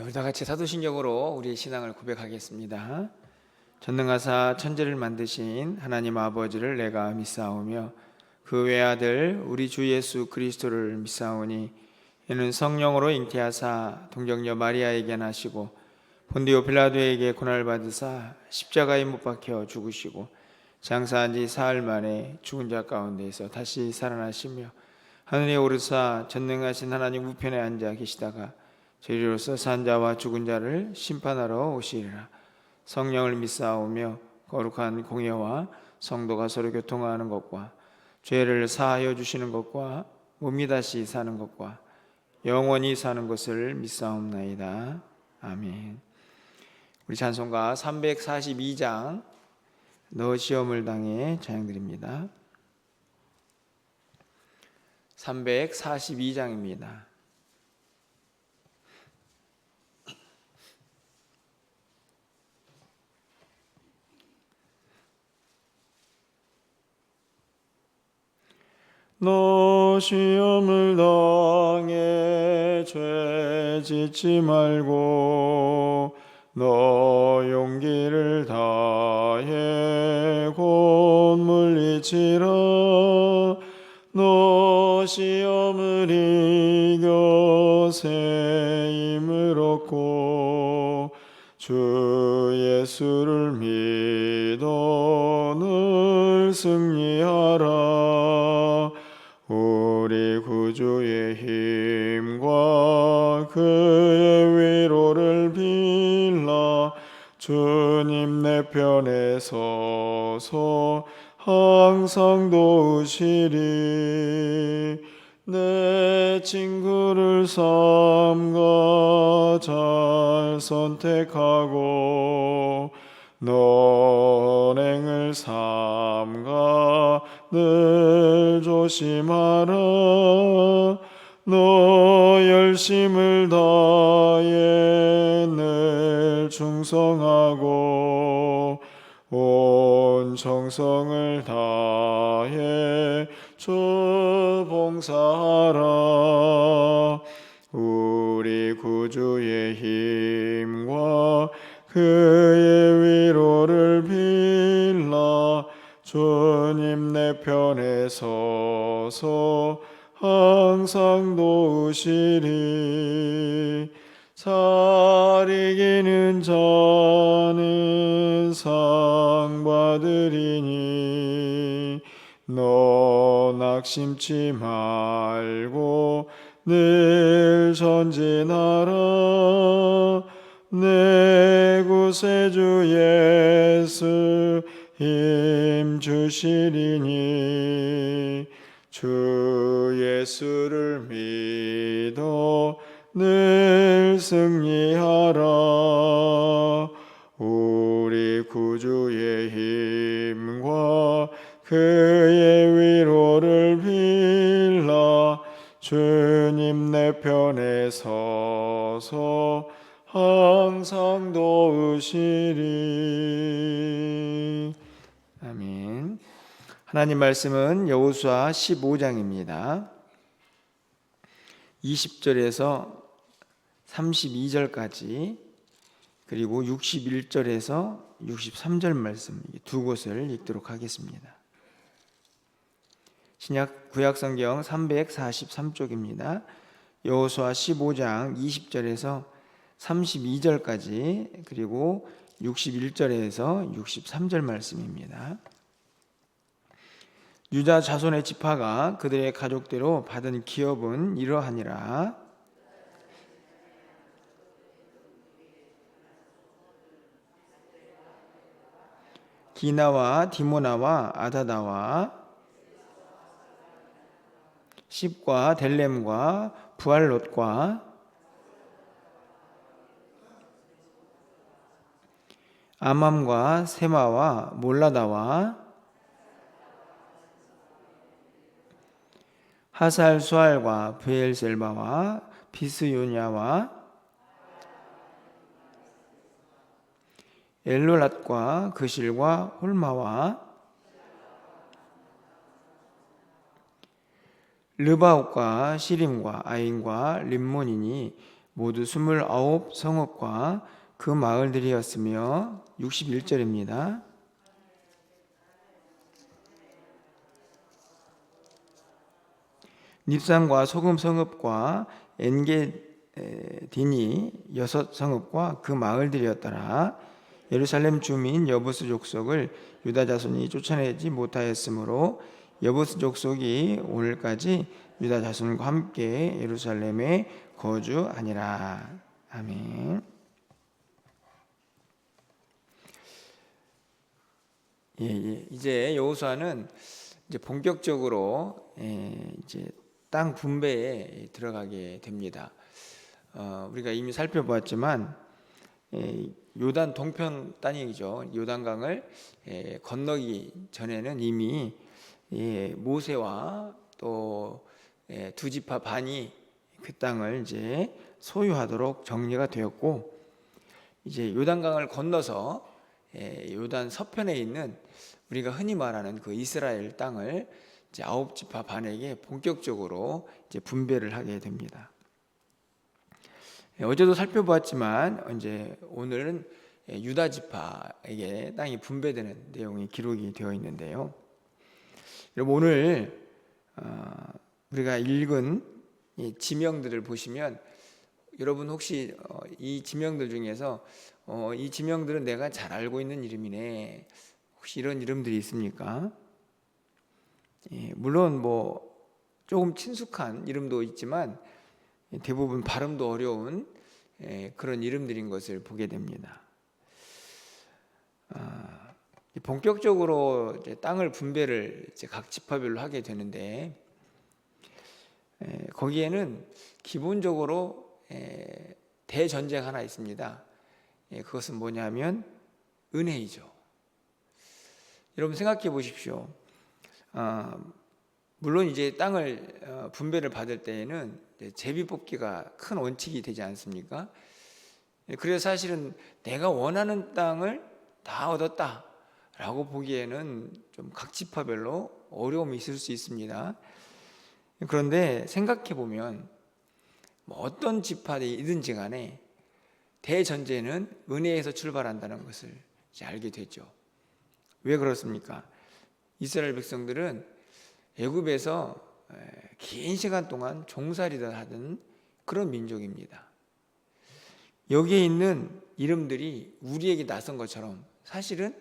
우리 다 같이 사도신경으로 우리의 신앙을 고백하겠습니다. 전능하사 천지를 만드신 하나님 아버지를 내가 믿사오며 그 외아들 우리 주 예수 그리스도를 믿사오니 이는 성령으로 잉태하사 동정녀 마리아에게 나시고 본디오 빌라도에게 고난을 받으사 십자가에 못 박혀 죽으시고 장사한 지 사흘 만에 죽은 자 가운데서 다시 살아나시며 하늘에 오르사 전능하신 하나님 우편에 앉아 계시다가 저희로서 산 자와 죽은 자를 심판하러 오시리라. 성령을 믿사오며 거룩한 공예와 성도가 서로 교통하는 것과 죄를 사하여 주시는 것과 몸이 다시 사는 것과 영원히 사는 것을 믿사옵나이다. 아멘. 우리 찬송가 342장 너 시험을 당해 찬양드립니다. 342장입니다. 너 시험을 당해 죄 짓지 말고 너 용기를 다해 곧 물리치라. 너 시험을 이겨 새 힘을 얻고 주 예수를 믿어 늘 승리하라. 우리 구주의 힘과 그의 위로를 빌라. 주님 내 편에 서서 항상 도우시리. 내 친구를 삼가 잘 선택하고 너행을 삼가 늘 조심하라. 너 열심을 다해 늘 충성하고 온 정성을 다해 주 봉사하라. 우리 구주의 힘과 그의 위로를 빌라. 주님 내 편에 서서 항상 도우시리. 잘 이기는 자는 상 받으리니 너 낙심치 말고 늘 전진하라. 내 구세주 예수 힘 주시리니 주 예수를 믿어 늘 승리하라. 우리 구주의 힘과 그의 위로를 빌라. 주님 내 편에 서서 항상 도우시리. 아멘. 하나님 말씀은 여호수아 15장입니다. 20절에서 32절까지 그리고 61절에서 63절 말씀 두 곳을 읽도록 하겠습니다. 신약 구약성경 343쪽입니다. 여호수아 15장 20절에서 32절까지 그리고 61절에서 63절 말씀입니다. 유다 자손의 지파가 그들의 가족대로 받은 기업은 이러하니라. 기나와 디모나와 아다다와 십과 델렘과 부알롯과 아맘과 세마와 몰라다와 하살 수알과 브엘셀바와 비스요냐와 엘로랏과 그실과 홀마와 르바옥과 시림과 아인과 림몬이니 모두 29 성읍과 그 마을들이었으며 61절입니다. 닙산과 소금 성읍과 엔게디니 6 성읍과 그 마을들이었더라. 예루살렘 주민 여부스 족속을 유다 자손이 쫓아내지 못하였으므로 여부스 족속이 오늘까지 유다 자손과 함께 예루살렘에 거주하니라. 아멘. 이제 여호수아는 이제 본격적으로 이제 땅 분배에 들어가게 됩니다. 우리가 이미 살펴보았지만 요단 동편 땅이죠. 요단강을 건너기 전에는 이미 모세와 또 두 지파 반이 그 땅을 이제 소유하도록 정리가 되었고, 이제 요단강을 건너서 요단 서편에 있는 우리가 흔히 말하는 그 이스라엘 땅을 이제 9지파 반에게 본격적으로 이제 분배를 하게 됩니다. 어제도 살펴보았지만 이제 오늘은 유다 지파에게 땅이 분배되는 내용이 기록이 되어 있는데요. 여러분, 오늘 우리가 읽은 이 지명들을 보시면 여러분 혹시 이 지명들 중에서 이 지명들은 내가 잘 알고 있는 이름이네, 혹시 이런 이름들이 있습니까? 물론 뭐 조금 친숙한 이름도 있지만 대부분 발음도 어려운 그런 이름들인 것을 보게 됩니다. 본격적으로 이제 땅을 분배를 이제 각 지파별로 하게 되는데, 거기에는 기본적으로 대전제가 하나 있습니다. 그것은 뭐냐면 은혜이죠. 여러분 생각해 보십시오. 물론 이제 땅을 분배를 받을 때에는 제비뽑기가 큰 원칙이 되지 않습니까? 그래서 사실은 내가 원하는 땅을 다 얻었다라고 보기에는 좀 각 지파별로 어려움이 있을 수 있습니다. 그런데 생각해 보면 뭐 어떤 지파이든지 간에 대전제는 은혜에서 출발한다는 것을 이제 알게 되죠. 왜 그렇습니까? 이스라엘 백성들은 애굽에서 긴 시간 동안 종살이를 하던 그런 민족입니다. 여기에 있는 이름들이 우리에게 낯선 것처럼 사실은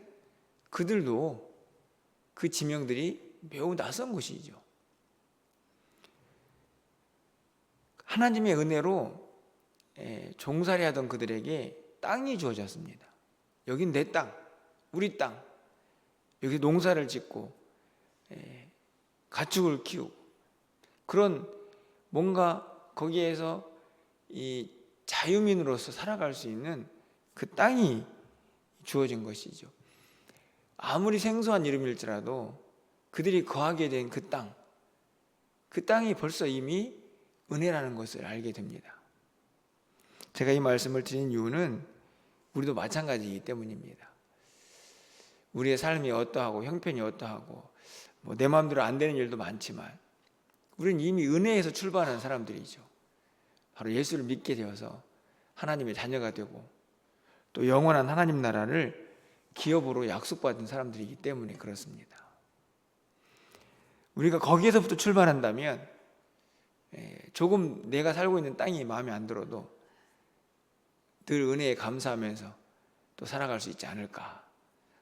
그들도 그 지명들이 매우 낯선 곳이죠. 하나님의 은혜로 종살이하던 그들에게 땅이 주어졌습니다. 여긴 내 땅, 우리 땅. 여기 농사를 짓고 가축을 키우고 그런 뭔가 거기에서 이 자유민으로서 살아갈 수 있는 그 땅이 주어진 것이죠. 아무리 생소한 이름일지라도 그들이 거하게 된 그 땅, 그 땅이 벌써 이미 은혜라는 것을 알게 됩니다. 제가 이 말씀을 드린 이유는 우리도 마찬가지이기 때문입니다. 우리의 삶이 어떠하고 형편이 어떠하고 뭐 내 마음대로 안 되는 일도 많지만 우리는 이미 은혜에서 출발하는 사람들이죠. 바로 예수를 믿게 되어서 하나님의 자녀가 되고 또 영원한 하나님 나라를 기업으로 약속받은 사람들이기 때문에 그렇습니다. 우리가 거기에서부터 출발한다면 조금 내가 살고 있는 땅이 마음에 안 들어도 늘 은혜에 감사하면서 또 살아갈 수 있지 않을까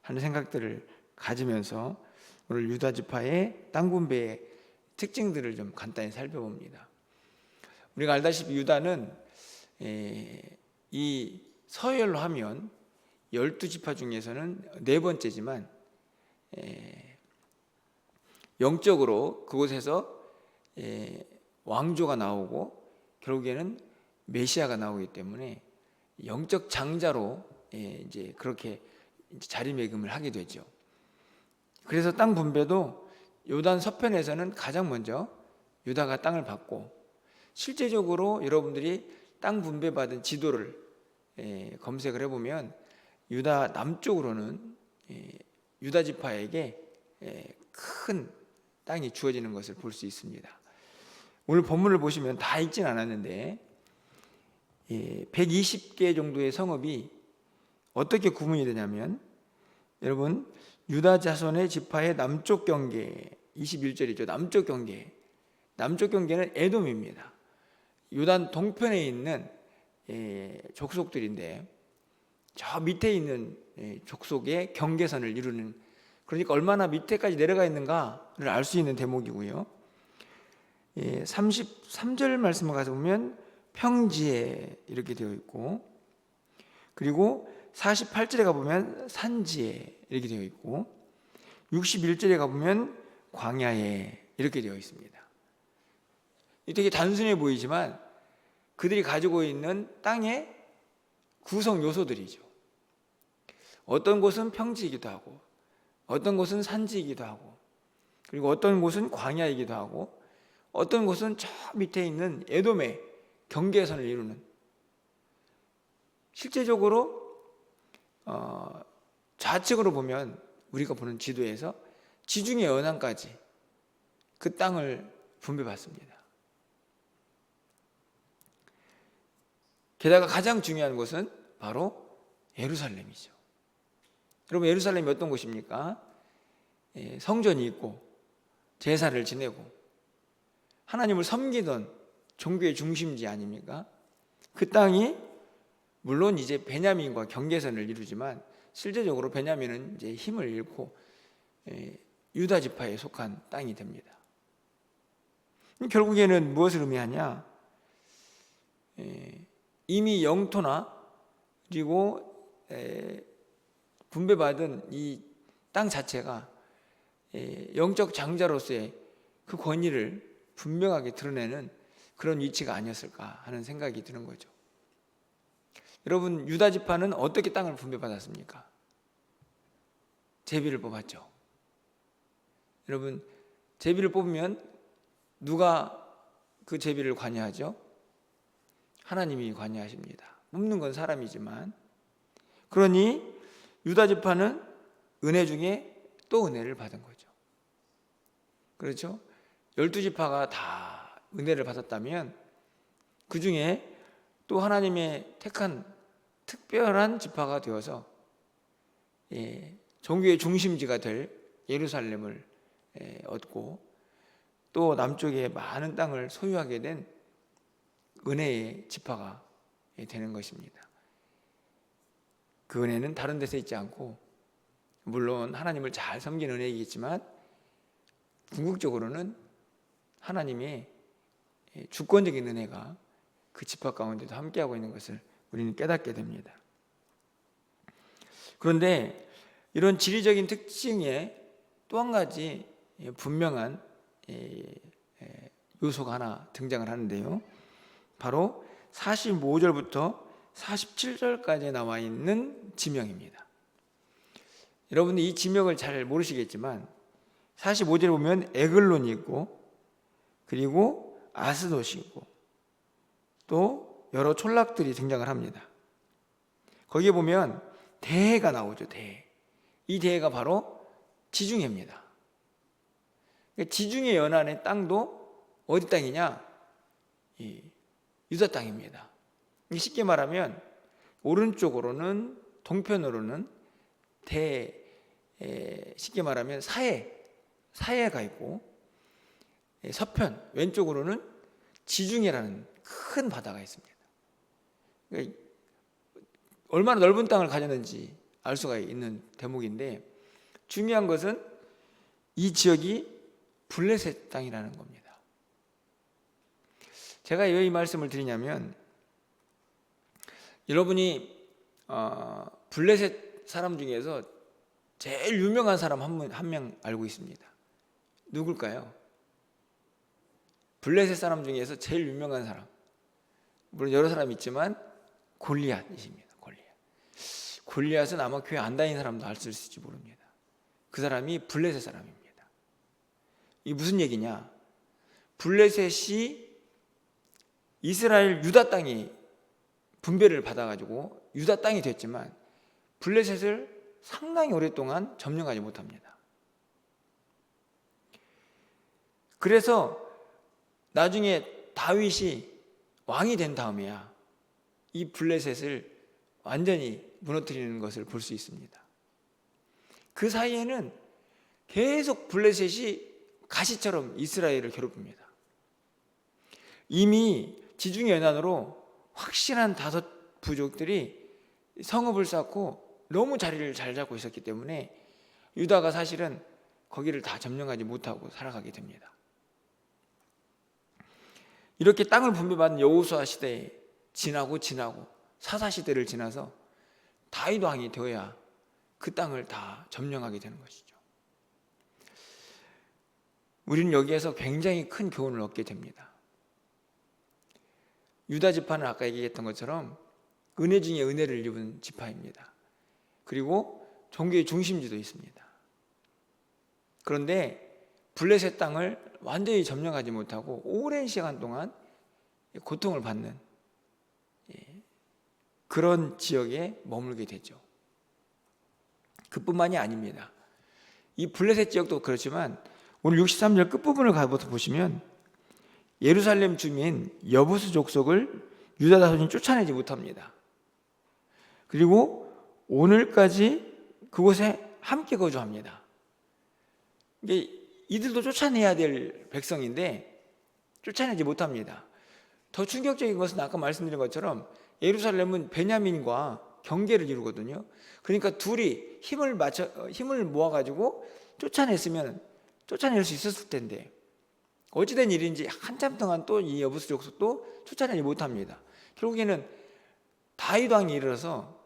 하는 생각들을 가지면서 오늘 유다 지파의 땅 분배의 특징들을 좀 간단히 살펴봅니다. 우리가 알다시피 유다는 이 서열로 하면 12지파 중에서는 4번째지만 영적으로 그곳에서 왕조가 나오고 결국에는 메시아가 나오기 때문에 영적 장자로 이제 그렇게 자리매김을 하게 되죠. 그래서 땅 분배도 요단 서편에서는 가장 먼저 유다가 땅을 받고, 실제적으로 여러분들이 땅 분배받은 지도를 검색을 해보면 유다 남쪽으로는 유다 지파에게 큰 땅이 주어지는 것을 볼 수 있습니다. 오늘 본문을 보시면 다 읽진 않았는데 120개 정도의 성읍이 어떻게 구분이 되냐면, 여러분, 유다 자손의 지파의 남쪽 경계, 21절이죠. 남쪽 경계는 에돔입니다. 요단 동편에 있는 족속들인데, 저 밑에 있는 족속의 경계선을 이루는, 그러니까 얼마나 밑에까지 내려가 있는가를 알 수 있는 대목이고요. 33절 말씀을 가서 보면 평지에 이렇게 되어 있고, 그리고 48절에 가보면 산지에 이렇게 되어 있고, 61절에 가보면 광야에 이렇게 되어 있습니다. 되게 단순해 보이지만 그들이 가지고 있는 땅의 구성 요소들이죠. 어떤 곳은 평지이기도 하고, 어떤 곳은 산지이기도 하고, 그리고 어떤 곳은 광야이기도 하고, 어떤 곳은 저 밑에 있는 에돔의 경계선을 이루는, 실제적으로 좌측으로 보면 우리가 보는 지도에서 지중해 연안까지 그 땅을 분배받습니다. 게다가 가장 중요한 곳은 바로 예루살렘이죠. 여러분, 예루살렘이 어떤 곳입니까? 성전이 있고 제사를 지내고 하나님을 섬기던 종교의 중심지 아닙니까? 그 땅이 물론 이제 베냐민과 경계선을 이루지만 실제적으로 베냐민은 이제 힘을 잃고 유다 지파에 속한 땅이 됩니다. 결국에는 무엇을 의미하냐? 이미 영토나 그리고 분배받은 이 땅 자체가 영적 장자로서의 그 권위를 분명하게 드러내는 그런 위치가 아니었을까 하는 생각이 드는 거죠. 여러분, 유다 지파는 어떻게 땅을 분배받았습니까? 제비를 뽑았죠. 여러분, 제비를 뽑으면 누가 그 제비를 관여하죠? 하나님이 관여하십니다. 뽑는 건 사람이지만, 그러니 유다 지파는 은혜 중에 또 은혜를 받은 거죠. 그렇죠? 12지파가 다 은혜를 받았다면 그 중에 또 하나님의 택한 특별한 지파가 되어서 종교의 중심지가 될 예루살렘을 얻고, 또 남쪽에 많은 땅을 소유하게 된 은혜의 지파가 되는 것입니다. 그 은혜는 다른 데서 있지 않고, 물론 하나님을 잘 섬기는 은혜이겠지만 궁극적으로는 하나님의 주권적인 은혜가 그 지파 가운데도 함께하고 있는 것을 우리는 깨닫게 됩니다. 그런데 이런 지리적인 특징에 또 한 가지 분명한 요소가 하나 등장을 하는데요, 바로 45절부터 47절까지 나와 있는 지명입니다. 여러분들 이 지명을 잘 모르시겠지만 45절에 보면 에글론이 있고, 그리고 아스돗이 있고, 또 여러 촌락들이 등장을 합니다. 거기에 보면 대해가 나오죠. 대해. 이 대해가 바로 지중해입니다. 지중해 연안의 땅도 어디 땅이냐? 유다 땅입니다. 쉽게 말하면 오른쪽으로는, 동편으로는 쉽게 말하면 사해가 있고, 서편 왼쪽으로는 지중해라는 큰 바다가 있습니다. 그러니까 얼마나 넓은 땅을 가졌는지 알 수가 있는 대목인데, 중요한 것은 이 지역이 블레셋 땅이라는 겁니다. 제가 왜 이 말씀을 드리냐면, 여러분이 블레셋 사람 중에서 제일 유명한 사람 한 명 알고 있습니다. 누굴까요? 블레셋 사람 중에서 제일 유명한 사람, 물론 여러 사람이 있지만 골리앗이십니다. 골리앗은 아마 교회 안 다니는 사람도 알 수 있을지 모릅니다. 그 사람이 블레셋 사람입니다. 이게 무슨 얘기냐? 블레셋이 이스라엘 유다 땅이 분배를 받아가지고 유다 땅이 됐지만 블레셋을 상당히 오랫동안 점령하지 못합니다. 그래서 나중에 다윗이 왕이 된 다음에야 이 블레셋을 완전히 무너뜨리는 것을 볼 수 있습니다. 그 사이에는 계속 블레셋이 가시처럼 이스라엘을 괴롭힙니다. 이미 지중해 연안으로 확실한 5 부족들이 성읍을 쌓고 너무 자리를 잘 잡고 있었기 때문에 유다가 사실은 거기를 다 점령하지 못하고 살아가게 됩니다. 이렇게 땅을 분배받은 여호수아 시대에 지나고 사사 시대를 지나서 다윗 왕이 되어야 그 땅을 다 점령하게 되는 것이죠. 우리는 여기에서 굉장히 큰 교훈을 얻게 됩니다. 유다 지파는 아까 얘기했던 것처럼 은혜 중에 은혜를 입은 지파입니다. 그리고 종교의 중심지도 있습니다. 그런데 블레셋 땅을 완전히 점령하지 못하고 오랜 시간 동안 고통을 받는 그런 지역에 머물게 되죠. 그뿐만이 아닙니다. 이 블레셋 지역도 그렇지만 오늘 63절 끝부분을 가보서 보시면 예루살렘 주민 여부스 족속을 유다 자손이 쫓아내지 못합니다. 그리고 오늘까지 그곳에 함께 거주합니다. 이들도 쫓아내야 될 백성인데 쫓아내지 못합니다. 더 충격적인 것은 아까 말씀드린 것처럼 예루살렘은 베냐민과 경계를 이루거든요. 그러니까 둘이 힘을 모아가지고 쫓아낼 수 있었을 텐데 어찌된 일인지 한참 동안 또 이 여부스 족속도 쫓아내지 못합니다. 결국에는 다윗 왕이 이르러서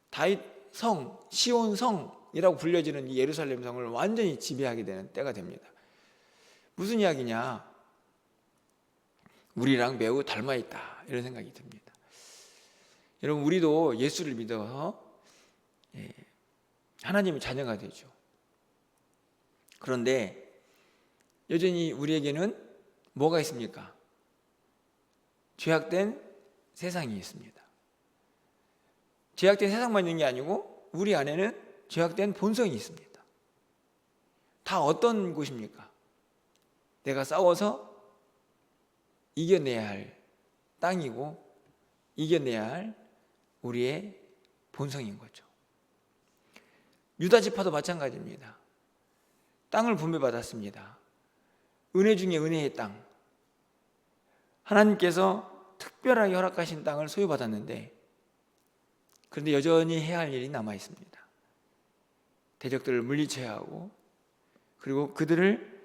다윗 성, 시온 성이라고 불려지는 이 예루살렘 성을 완전히 지배하게 되는 때가 됩니다. 무슨 이야기냐? 우리랑 매우 닮아 있다, 이런 생각이 듭니다. 여러분, 우리도 예수를 믿어서 하나님의 자녀가 되죠. 그런데 여전히 우리에게는 뭐가 있습니까? 죄악된 세상이 있습니다. 죄악된 세상만 있는 게 아니고 우리 안에는 죄악된 본성이 있습니다. 다 어떤 곳입니까? 내가 싸워서 이겨내야 할 땅이고 이겨내야 할 우리의 본성인 거죠. 유다 지파도 마찬가지입니다. 땅을 분배받았습니다. 은혜 중에 은혜의 땅, 하나님께서 특별하게 허락하신 땅을 소유받았는데 그런데 여전히 해야 할 일이 남아 있습니다. 대적들을 물리쳐야 하고 그리고 그들을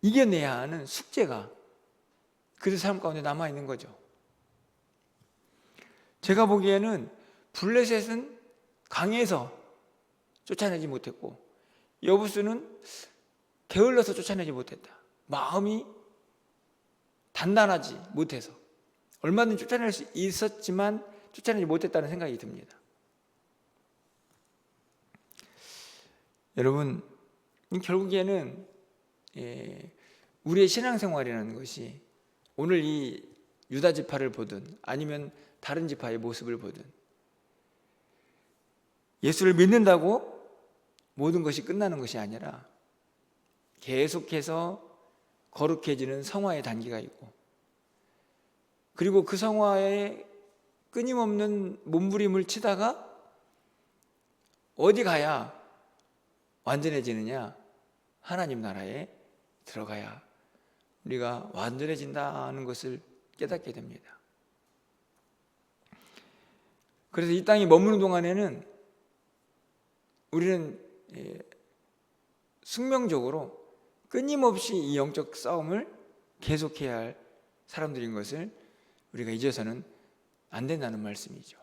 이겨내야 하는 숙제가 그들 삶 가운데 남아 있는 거죠. 제가 보기에는 블레셋은 강해서 쫓아내지 못했고 여부스는 게을러서 쫓아내지 못했다. 마음이 단단하지 못해서 얼마든지 쫓아낼 수 있었지만 쫓아내지 못했다는 생각이 듭니다. 여러분, 결국에는 우리의 신앙생활이라는 것이 오늘 이 유다 지파를 보든 아니면 다른 지파의 모습을 보든 예수를 믿는다고 모든 것이 끝나는 것이 아니라 계속해서 거룩해지는 성화의 단계가 있고 그리고 그 성화에 끊임없는 몸부림을 치다가 어디 가야 완전해지느냐? 하나님 나라에 들어가야 우리가 완전해진다는 것을 깨닫게 됩니다. 그래서 이 땅에 머무는 동안에는 우리는 숙명적으로 끊임없이 이 영적 싸움을 계속해야 할 사람들인 것을 우리가 잊어서는 안 된다는 말씀이죠.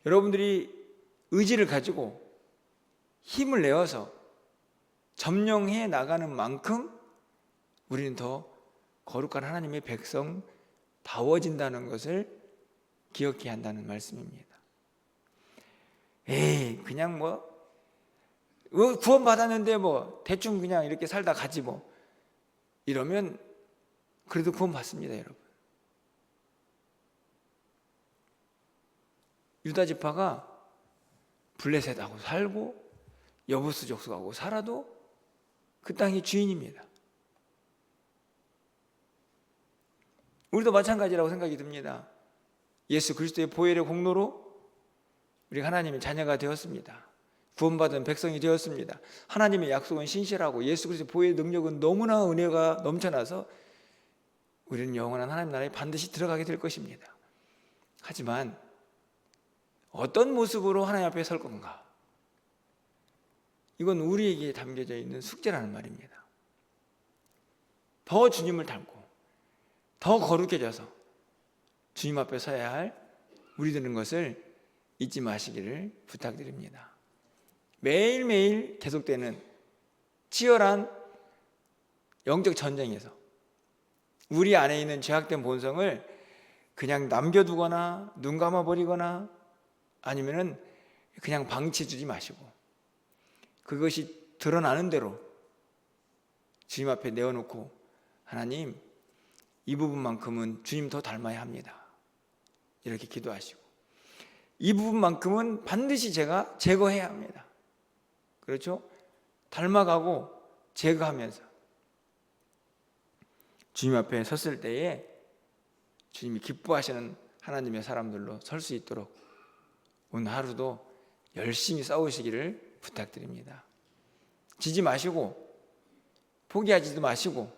여러분들이 의지를 가지고 힘을 내어서 점령해 나가는 만큼 우리는 더 거룩한 하나님의 백성다워진다는 것을 기억해야 한다는 말씀입니다. 그냥 구원 받았는데 대충 그냥 이렇게 살다 가지 이러면 그래도 구원 받습니다, 여러분. 유다 지파가 블레셋하고 살고 여부스 족속하고 살아도 그 땅이 주인입니다. 우리도 마찬가지라고 생각이 듭니다. 예수 그리스도의 보혈의 공로로 우리가 하나님의 자녀가 되었습니다. 구원받은 백성이 되었습니다. 하나님의 약속은 신실하고 예수 그리스도의 보혈의 능력은 너무나 은혜가 넘쳐나서 우리는 영원한 하나님 나라에 반드시 들어가게 될 것입니다. 하지만 어떤 모습으로 하나님 앞에 설 건가? 이건 우리에게 담겨져 있는 숙제라는 말입니다. 더 주님을 닮고 더 거룩해져서 주님 앞에 서야 할 우리 되는 것을 잊지 마시기를 부탁드립니다. 매일매일 계속되는 치열한 영적 전쟁에서 우리 안에 있는 죄악된 본성을 그냥 남겨두거나 눈 감아버리거나 아니면은 그냥 방치 주지 마시고 그것이 드러나는 대로 주님 앞에 내어놓고 하나님, 이 부분만큼은 주님 더 닮아야 합니다. 이렇게 기도하시고 이 부분만큼은 반드시 제가 제거해야 합니다. 그렇죠? 닮아가고 제거하면서 주님 앞에 섰을 때에 주님이 기뻐하시는 하나님의 사람들로 설 수 있도록 오늘 하루도 열심히 싸우시기를 부탁드립니다. 지지 마시고 포기하지도 마시고,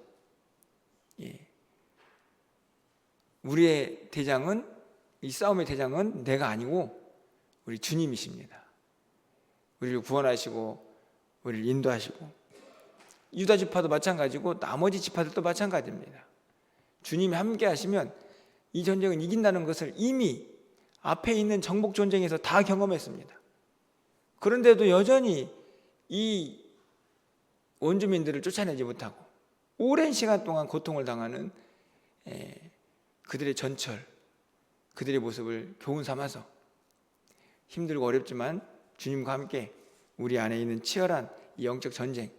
우리의 대장은, 이 싸움의 대장은 내가 아니고 우리 주님이십니다. 우리를 구원하시고 우리를 인도하시고, 유다 지파도 마찬가지고 나머지 지파들도 마찬가지입니다. 주님이 함께 하시면 이 전쟁은 이긴다는 것을 이미 앞에 있는 정복 전쟁에서 다 경험했습니다. 그런데도 여전히 이 원주민들을 쫓아내지 못하고 오랜 시간 동안 고통을 당하는 그들의 전철, 그들의 모습을 교훈 삼아서 힘들고 어렵지만 주님과 함께 우리 안에 있는 치열한 이 영적 전쟁,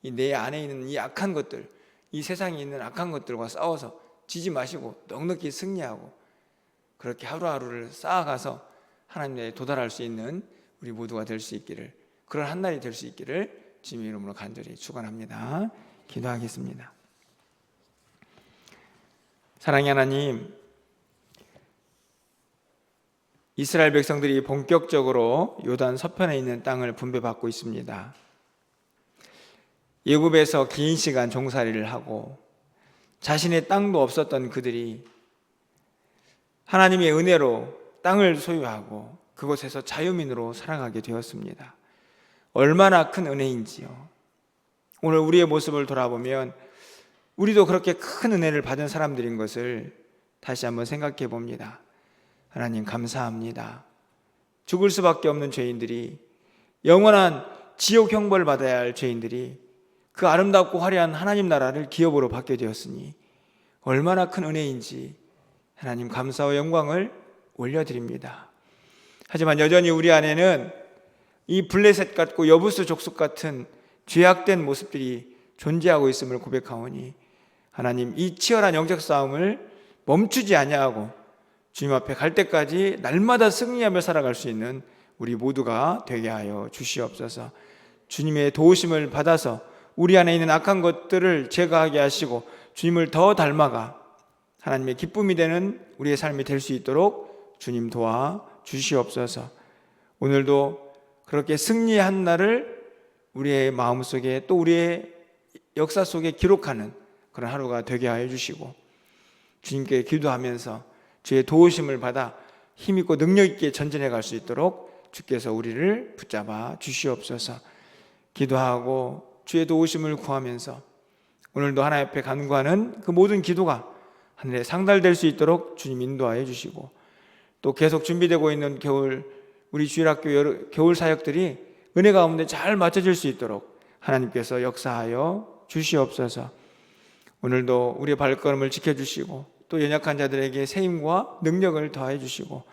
이 내 안에 있는 이 악한 것들, 이 세상에 있는 악한 것들과 싸워서 지지 마시고 넉넉히 승리하고 그렇게 하루하루를 쌓아가서 하나님에 도달할 수 있는 우리 모두가 될 수 있기를, 그런 한날이 될 수 있기를 주님의 이름으로 간절히 축원합니다. 기도하겠습니다. 사랑의 하나님, 이스라엘 백성들이 본격적으로 요단 서편에 있는 땅을 분배받고 있습니다. 애굽에서 긴 시간 종살이를 하고 자신의 땅도 없었던 그들이 하나님의 은혜로 땅을 소유하고 그곳에서 자유민으로 살아가게 되었습니다. 얼마나 큰 은혜인지요. 오늘 우리의 모습을 돌아보면 우리도 그렇게 큰 은혜를 받은 사람들인 것을 다시 한번 생각해 봅니다. 하나님 감사합니다. 죽을 수밖에 없는 죄인들이, 영원한 지옥 형벌을 받아야 할 죄인들이 그 아름답고 화려한 하나님 나라를 기업으로 받게 되었으니 얼마나 큰 은혜인지 하나님 감사와 영광을 올려드립니다. 하지만 여전히 우리 안에는 이 블레셋 같고 여부스 족속 같은 죄악된 모습들이 존재하고 있음을 고백하오니 하나님, 이 치열한 영적 싸움을 멈추지 아니하고 주님 앞에 갈 때까지 날마다 승리하며 살아갈 수 있는 우리 모두가 되게 하여 주시옵소서. 주님의 도우심을 받아서 우리 안에 있는 악한 것들을 제거하게 하시고 주님을 더 닮아가 하나님의 기쁨이 되는 우리의 삶이 될 수 있도록 주님 도와 주시옵소서. 오늘도 그렇게 승리의 한 날을 우리의 마음속에 또 우리의 역사 속에 기록하는 그런 하루가 되게 하여 주시고, 주님께 기도하면서 주의 도우심을 받아 힘있고 능력있게 전진해 갈 수 있도록 주께서 우리를 붙잡아 주시옵소서. 기도하고 주의 도우심을 구하면서 오늘도 하나님 앞에 간구하는 그 모든 기도가 하늘에 상달될 수 있도록 주님 인도하여 주시고, 또 계속 준비되고 있는 우리 주일학교 겨울 사역들이 은혜 가운데 잘 맞춰질 수 있도록 하나님께서 역사하여 주시옵소서. 오늘도 우리의 발걸음을 지켜주시고 또 연약한 자들에게 세임과 능력을 더해 주시고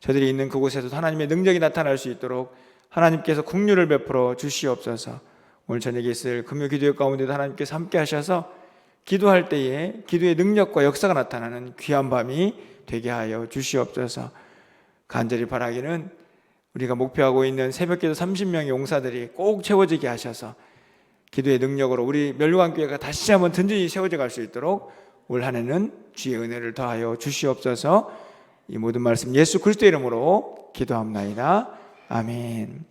저들이 있는 그곳에서 하나님의 능력이 나타날 수 있도록 하나님께서 긍휼을 베풀어 주시옵소서. 오늘 저녁에 있을 금요 기도회 가운데도 하나님께서 함께 하셔서 기도할 때에 기도의 능력과 역사가 나타나는 귀한 밤이 되게 하여 주시옵소서. 간절히 바라기는 우리가 목표하고 있는 새벽기도 30명의 용사들이 꼭 채워지게 하셔서 기도의 능력으로 우리 멸류관교회가 다시 한번 든든히 세워져 갈 수 있도록 올 한 해는 주의 은혜를 더하여 주시옵소서. 이 모든 말씀 예수 그리스도 이름으로 기도합나이다. 아멘.